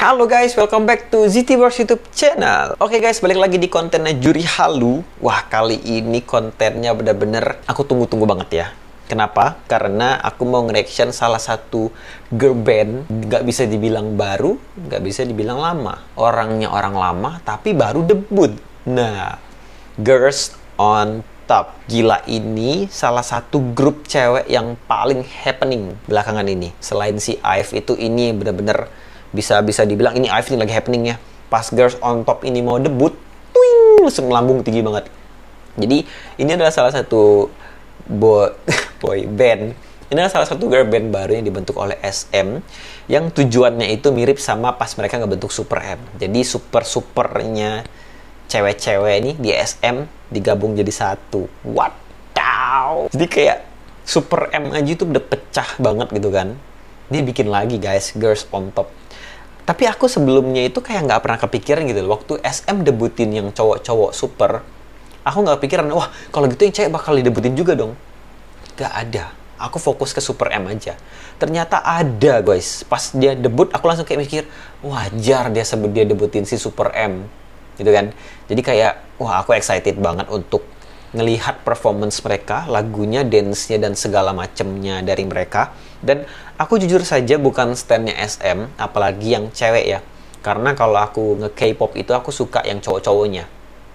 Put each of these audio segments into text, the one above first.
Halo guys, welcome back to ZTverse YouTube channel. Oke guys, balik lagi di kontennya Juri Halu. Wah, kali ini kontennya bener-bener aku tunggu-tunggu banget ya. Kenapa? Karena aku mau nge-reaction salah satu girl band. Gak bisa dibilang baru, gak bisa dibilang lama. Orangnya orang lama, tapi baru debut. Nah, Girls on Top. Gila, ini salah satu grup cewek yang paling happening belakangan ini. Selain si IVE itu, ini bener-bener bisa dibilang ini IVE ini lagi happening ya. Pas Girls on Top ini mau debut, twing, langsung melambung tinggi banget. Jadi ini adalah salah satu boy band. Ini adalah salah satu girl band baru yang dibentuk oleh SM, yang tujuannya itu mirip sama pas mereka ngebentuk Super M. Jadi supernya cewek-cewek ini di SM digabung jadi satu. Wow. Jadi kayak Super M aja itu udah pecah banget gitu kan. Dia bikin lagi guys, Girls on Top. Tapi aku sebelumnya itu kayak nggak pernah kepikiran gitu loh. Waktu SM debutin yang cowok-cowok super, aku nggak kepikiran, wah kalau gitu yang cewek bakal didebutin juga dong. Gak ada. Aku fokus ke Super M aja. Ternyata ada guys. Pas dia debut, aku langsung kayak mikir, wajar dia sebut dia debutin si Super M. Gitu kan. Jadi kayak, wah aku excited banget untuk ngelihat performance mereka, lagunya, dance-nya, dan segala macemnya dari mereka. Dan aku jujur saja bukan stan-nya SM, apalagi yang cewek ya. Karena kalau aku nge-K-pop itu aku suka yang cowok-cowoknya.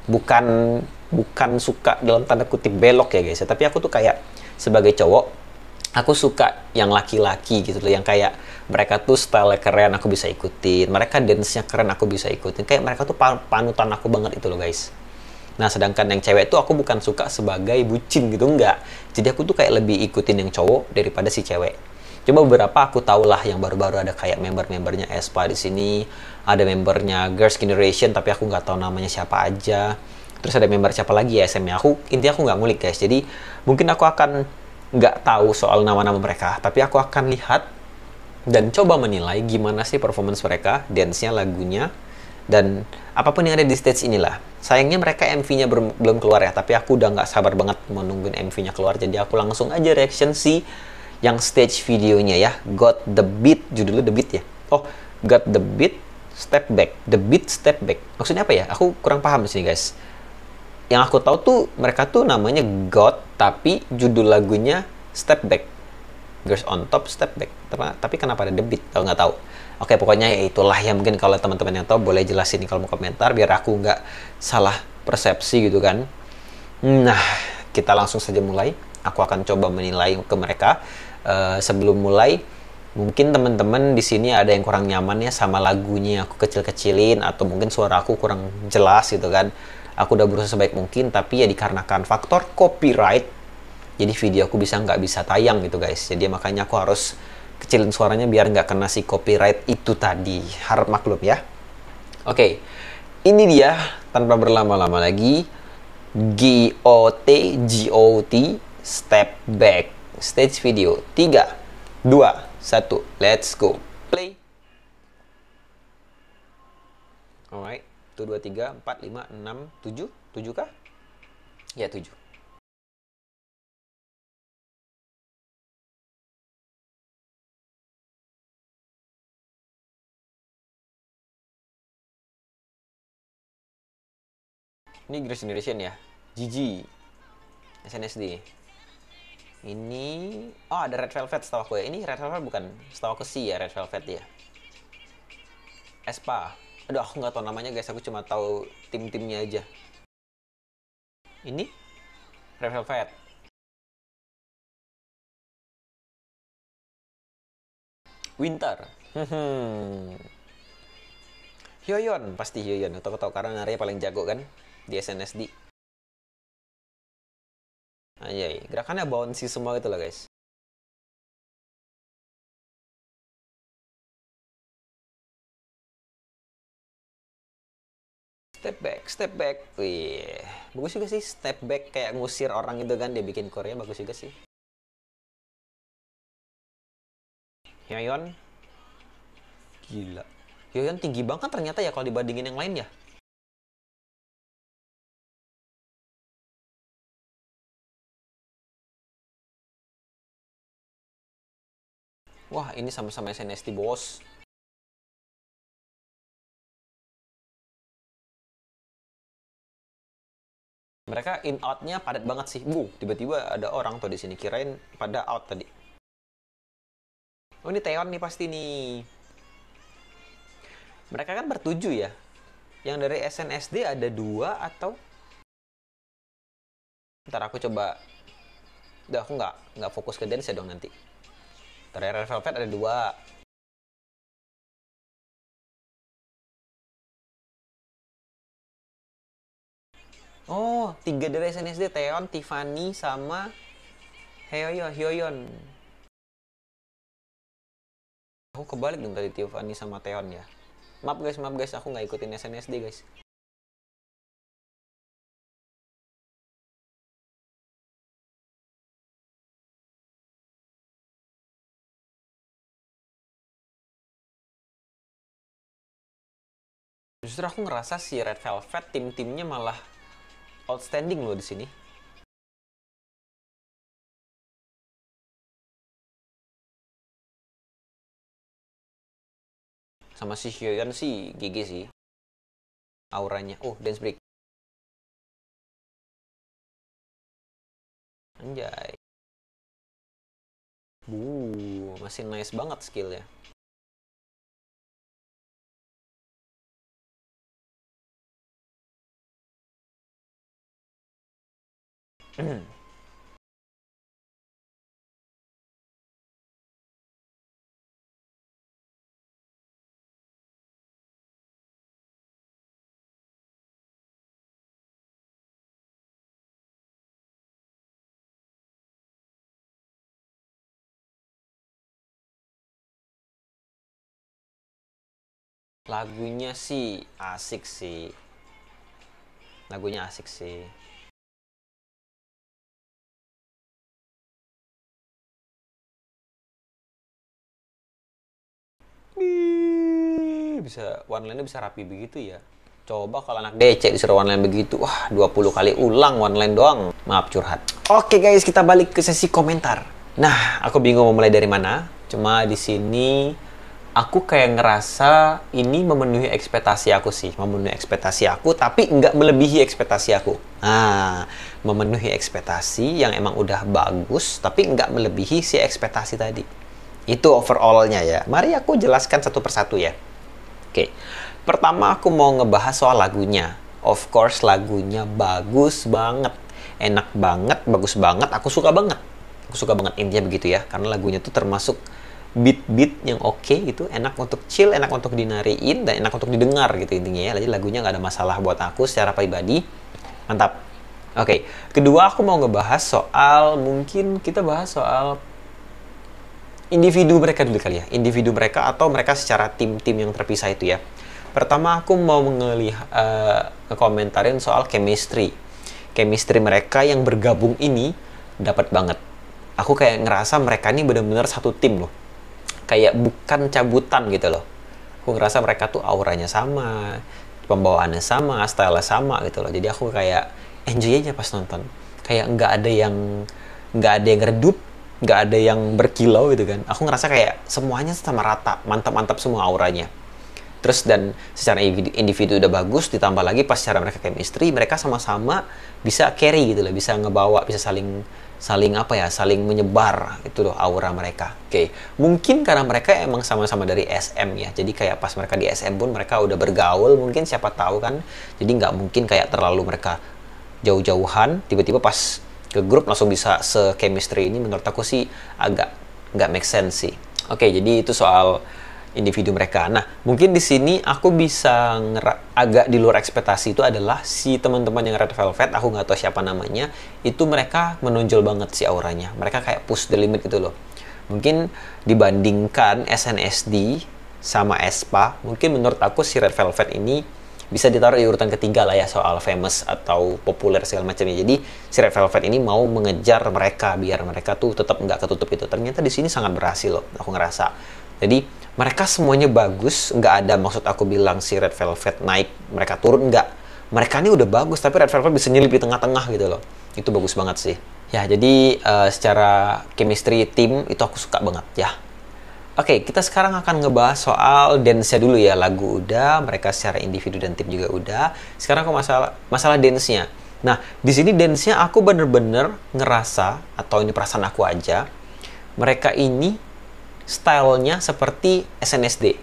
Bukan suka dalam tanda kutip belok ya guys. Tapi aku tuh kayak sebagai cowok, aku suka yang laki-laki gitu loh. Yang kayak mereka tuh style keren, aku bisa ikutin. Mereka dance-nya keren, aku bisa ikutin. Kayak mereka tuh panutan aku banget itu loh guys. Nah, sedangkan yang cewek tuh aku bukan suka sebagai bucin gitu, enggak. Jadi aku tuh kayak lebih ikutin yang cowok daripada si cewek. Coba beberapa aku tau lah yang baru-baru ada kayak member-membernya aespa di sini, ada membernya Girls' Generation tapi aku nggak tahu namanya siapa aja. Terus ada member siapa lagi ya SM-nya. Intinya aku nggak ngulik guys. Jadi mungkin aku akan nggak tahu soal nama-nama mereka, tapi aku akan lihat dan coba menilai gimana sih performance mereka, dance-nya, lagunya, dan apapun yang ada di stage inilah. Sayangnya mereka MV-nya belum keluar ya, tapi aku udah nggak sabar banget mau nungguin MV-nya keluar. Jadi aku langsung aja reaction si yang stage videonya ya. Got the Beat, judulnya The Beat ya. Oh, Got the Beat, Step Back. The Beat, Step Back. Maksudnya apa ya? Aku kurang paham di sini guys. Yang aku tahu tuh mereka tuh namanya Got, tapi judul lagunya Step Back. Girls on Top, Step Back. Tapi kenapa ada The Beat? Tahu nggak tahu. Oke, pokoknya ya itulah ya. Mungkin kalau teman-teman yang tahu boleh jelasin kalau mau komentar biar aku nggak salah persepsi gitu kan. Nah, kita langsung saja mulai. Aku akan coba menilai ke mereka. Sebelum mulai, mungkin teman-teman di sini ada yang kurang nyaman ya sama lagunya aku kecil-kecilin atau mungkin suara aku kurang jelas gitu kan. Aku udah berusaha sebaik mungkin, tapi ya dikarenakan faktor copyright, jadi video aku nggak bisa tayang gitu guys. Jadi makanya aku harus kecilin suaranya biar nggak kena si copyright itu tadi. Harap maklum ya. Oke, ini dia tanpa berlama-lama lagi. GOT Step Back stage video. 3, 2, 1, let's go. Play. Alright, 1, 2, 3, 4, 5, 6, 7. 7 kah? Ya 7. Ini Girls' Generation ya. GG. SNSD. Ini, oh ada Red Velvet setahu aku ya. Ini Red Velvet bukan, setahu aku sih ya Red Velvet ya. aespa. Aduh, aku nggak tahu namanya guys. Aku cuma tahu tim-timnya aja. Ini Red Velvet. Winter. Hyoyeon, pasti Hyoyeon. Aku tahu karena Narya paling jago kan di SNSD. Anjay, gerakannya bouncy semua gitu loh guys. Step back. Wih, bagus juga sih step back kayak ngusir orang itu kan dia bikin Korea bagus juga sih. Hyoyeon, gila. Hyoyeon tinggi banget ternyata ya kalau dibandingin yang lain ya. Wah, ini sama-sama SNSD bos. Mereka in out-nya padat banget sih. Tiba-tiba ada orang tuh di sini, kirain pada out tadi. Oh, ini Taeyeon nih pasti nih. Mereka kan bertujuh ya. Yang dari SNSD ada 2 atau... Ntar aku coba... Udah, aku nggak fokus ke dance ya dong nanti. Dari Red Velvet ada 2. Oh, 3 dari SNSD, Taeyeon, Tiffany, sama Hyoyeon. Aku kebalik dong tadi Tiffany sama Taeyeon ya. Maaf guys, aku nggak ikutin SNSD guys. Justru aku ngerasa si Red Velvet tim-timnya malah outstanding loh di sini. Sama si Hyoyeon sih GG sih. Auranya. Oh, dance break. Anjay. Masih nice banget skillnya. Lagunya sih asik sih. Lagunya asik sih. Bisa one line-nya bisa rapi begitu ya. Coba kalau anak DC disuruh one line begitu, wah 20 kali ulang one line doang. Maaf curhat. Oke guys, kita balik ke sesi komentar. Nah, aku bingung mau mulai dari mana. Cuma di sini aku kayak ngerasa ini memenuhi ekspektasi aku sih. Memenuhi ekspektasi aku, tapi nggak melebihi ekspektasi aku. Nah, memenuhi ekspektasi yang emang udah bagus, tapi nggak melebihi si ekspektasi tadi. Itu overall-nya ya. Mari aku jelaskan satu persatu ya. Oke, pertama aku mau ngebahas soal lagunya. Of course, lagunya bagus banget. Enak banget, bagus banget, aku suka banget. Aku suka banget intinya begitu ya. Karena lagunya tuh termasuk beat-beat yang oke gitu. Enak untuk chill, enak untuk dinariin, dan enak untuk didengar gitu intinya ya. Jadi lagunya nggak ada masalah buat aku secara pribadi. Mantap. Oke, kedua aku mau ngebahas soal, mungkin kita bahas soal individu mereka dulu kali ya. Individu mereka atau mereka secara tim-tim yang terpisah itu ya. Pertama aku mau ngekomentarin soal chemistry. Chemistry mereka yang bergabung ini dapat banget. Aku kayak ngerasa mereka ini benar-benar satu tim loh. Kayak bukan cabutan gitu loh. Aku ngerasa mereka tuh auranya sama, pembawaannya sama, style-nya sama gitu loh. Jadi aku kayak enjoy aja pas nonton. Kayak nggak ada yang redup, nggak ada yang berkilau gitu kan. Aku ngerasa kayak semuanya sama rata, mantap-mantap semua auranya. Terus dan secara individu udah bagus, ditambah lagi pas secara mereka chemistry, mereka sama-sama bisa carry gitu loh, bisa ngebawa, bisa saling menyebar itu loh aura mereka. Oke, mungkin karena mereka emang sama-sama dari SM ya, jadi kayak pas mereka di SM pun mereka udah bergaul, mungkin siapa tahu kan, jadi nggak mungkin kayak terlalu mereka jauh-jauhan, tiba-tiba pas ke grup langsung bisa se-chemistry ini. Menurut aku sih agak nggak make sense sih. Oke, jadi itu soal individu mereka. Nah, mungkin di sini aku bisa agak di luar ekspektasi itu adalah si teman-teman yang Red Velvet, aku nggak tahu siapa namanya, itu mereka menonjol banget si auranya. Mereka kayak push the limit gitu loh. Mungkin dibandingkan SNSD sama aespa, mungkin menurut aku si Red Velvet ini bisa ditaruh di urutan ketiga lah ya soal famous atau populer segala macamnya. Jadi si Red Velvet ini mau mengejar mereka biar mereka tuh tetap nggak ketutup itu. Ternyata di sini sangat berhasil loh, aku ngerasa. Jadi mereka semuanya bagus, nggak ada maksud aku bilang si Red Velvet naik, mereka turun, nggak. Mereka ini udah bagus, tapi Red Velvet bisa nyelip di tengah-tengah gitu loh. Itu bagus banget sih. Ya, jadi secara chemistry tim itu aku suka banget ya. Oke, kita sekarang akan ngebahas soal dance-nya dulu ya. Lagu udah, mereka secara individu dan tim juga udah. Sekarang aku masalah dance-nya. Nah, di sini dance-nya aku bener-bener ngerasa, atau ini perasaan aku aja, mereka ini stylenya seperti SNSD.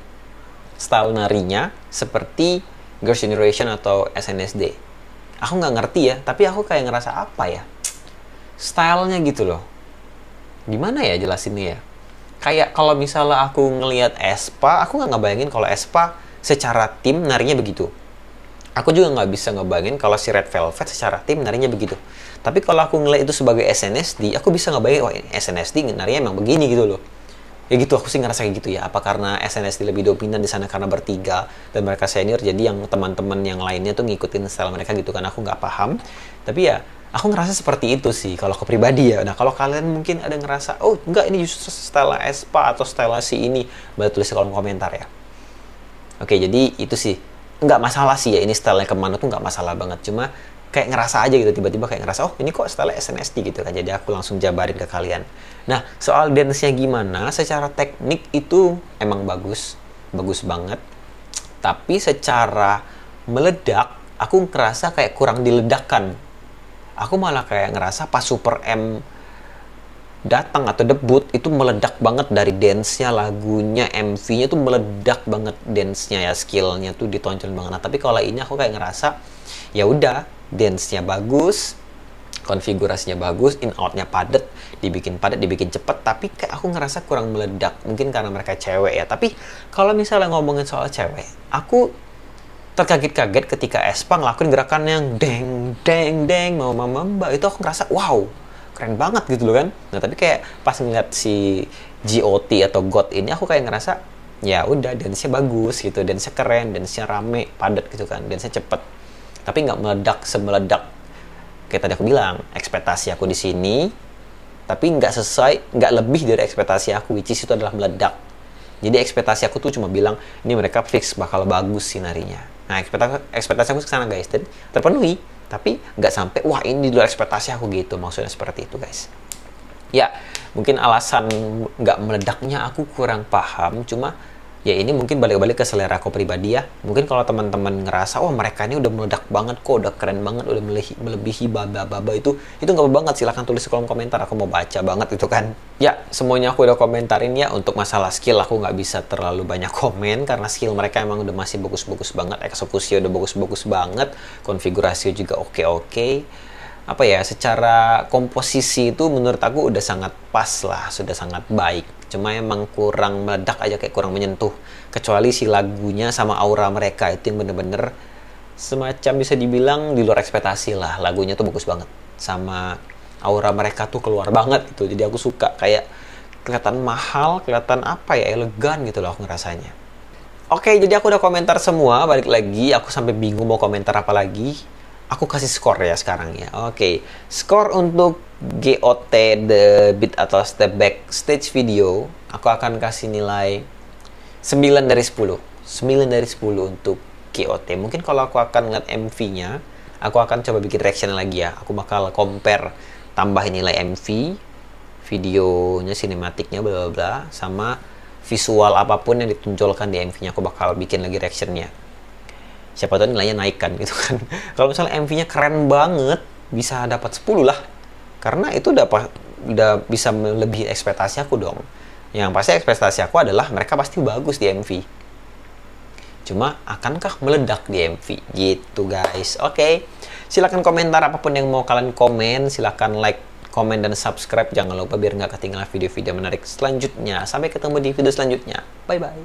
Style narinya seperti Girls' Generation atau SNSD. Aku nggak ngerti ya, tapi aku kayak ngerasa apa ya? Stylenya gitu loh. Gimana ya jelasinnya ya? Kayak kalau misalnya aku ngelihat aespa, aku nggak ngebayangin kalau aespa secara tim narinya begitu. Aku juga nggak bisa ngebayangin kalau si Red Velvet secara tim narinya begitu. Tapi kalau aku ngeliat itu sebagai SNSD, aku bisa ngebayangin, oh ini SNSD narinya emang begini gitu loh. Ya gitu, aku sih ngerasa kayak gitu ya. Apa karena SNSD lebih dominan di sana karena bertiga dan mereka senior, jadi yang teman-teman yang lainnya tuh ngikutin style mereka gitu kan. Aku nggak paham. Tapi ya, aku ngerasa seperti itu sih kalau ke pribadi ya. Nah, kalau kalian mungkin ada ngerasa, oh enggak ini justru style aespa atau style si ini, boleh tulis di kolom komentar ya. Oke, jadi itu sih nggak masalah sih ya, ini stylenya kemana tuh nggak masalah banget, cuma kayak ngerasa aja gitu, tiba-tiba kayak ngerasa, oh ini kok style SNSD gitu kan, jadi aku langsung jabarin ke kalian. Nah, soal dance-nya gimana, secara teknik itu emang bagus banget, tapi secara meledak, aku ngerasa kayak kurang diledakkan. Aku malah kayak ngerasa pas Super M datang atau debut itu meledak banget dari dance-nya, lagunya, MV-nya tuh meledak banget dance-nya ya, skill-nya tuh ditonjol banget. Nah, tapi kalau ini aku kayak ngerasa ya udah, dance-nya bagus, konfigurasinya bagus, in out-nya padat, dibikin cepet, tapi kayak aku ngerasa kurang meledak. Mungkin karena mereka cewek ya. Tapi kalau misalnya ngomongin soal cewek, aku terkaget-kaget ketika aespa ngelakuin gerakan yang deng deng deng mama mbak, itu aku ngerasa wow, keren banget gitu loh kan. Nah, tapi kayak pas ngeliat si GOT atau GOT ini, aku kayak ngerasa ya udah, dance-nya bagus gitu, dance-nya keren, dance-nya rame, padat gitu kan, dance-nya cepet, tapi nggak meledak semeledak kayak tadi aku bilang. Ekspektasi aku di sini tapi nggak sesuai, nggak lebih dari ekspektasi aku, which is itu adalah meledak. Jadi ekspektasi aku tuh cuma bilang ini mereka fix bakal bagus sinarinya. Nah, ekspektasi aku kesana guys, dan terpenuhi. Tapi nggak sampai, wah ini di luar ekspektasi aku gitu. Maksudnya seperti itu guys. Ya, mungkin alasan nggak meledaknya aku kurang paham. Cuma, ya ini mungkin balik-balik ke selera aku pribadi ya. Mungkin kalau teman-teman ngerasa, wah mereka ini udah meledak banget kok, udah keren banget, udah melebihi baba-baba itu nggak apa banget. Silahkan tulis di kolom komentar, aku mau baca banget itu kan. Ya, semuanya aku udah komentarin ya. Untuk masalah skill aku nggak bisa terlalu banyak komen, karena skill mereka emang udah masih bagus-bagus banget. Eksekusi udah bagus-bagus banget, konfigurasi juga oke-oke. Apa ya, secara komposisi itu menurut aku udah sangat pas lah, sudah sangat baik. Cuma emang kurang meledak aja, kayak kurang menyentuh. Kecuali si lagunya sama aura mereka itu yang bener-bener semacam bisa dibilang di luar ekspektasi lah. Lagunya tuh bagus banget, sama aura mereka tuh keluar banget gitu. Jadi aku suka, kayak kelihatan mahal, kelihatan apa ya, elegan gitu loh aku ngerasanya. Oke, jadi aku udah komentar semua. Balik lagi, aku sampai bingung mau komentar apa lagi. Aku kasih skor ya sekarang ya. Oke, skor untuk GOT The Beat atau Step Back Stage Video, aku akan kasih nilai 9 dari 10. 9 dari 10 untuk GOT. Mungkin kalau aku akan ngeliat MV-nya, aku akan coba bikin reaction lagi ya. Aku bakal compare, tambahin nilai MV, videonya, sinematiknya, bla bla bla, sama visual apapun yang ditunjukkan di MV-nya. Aku bakal bikin lagi reactionnya. Siapa tahu nilainya naik kan gitu kan. Kalau misalnya MV-nya keren banget, bisa dapat 10 lah. Karena itu udah bisa melebihi ekspektasi aku dong. Yang pasti ekspektasi aku adalah mereka pasti bagus di MV. Cuma akankah meledak di MV? Gitu guys. Oke. Silahkan komentar apapun yang mau kalian komen. Silahkan like, komen, dan subscribe. Jangan lupa biar nggak ketinggalan video-video menarik selanjutnya. Sampai ketemu di video selanjutnya. Bye-bye.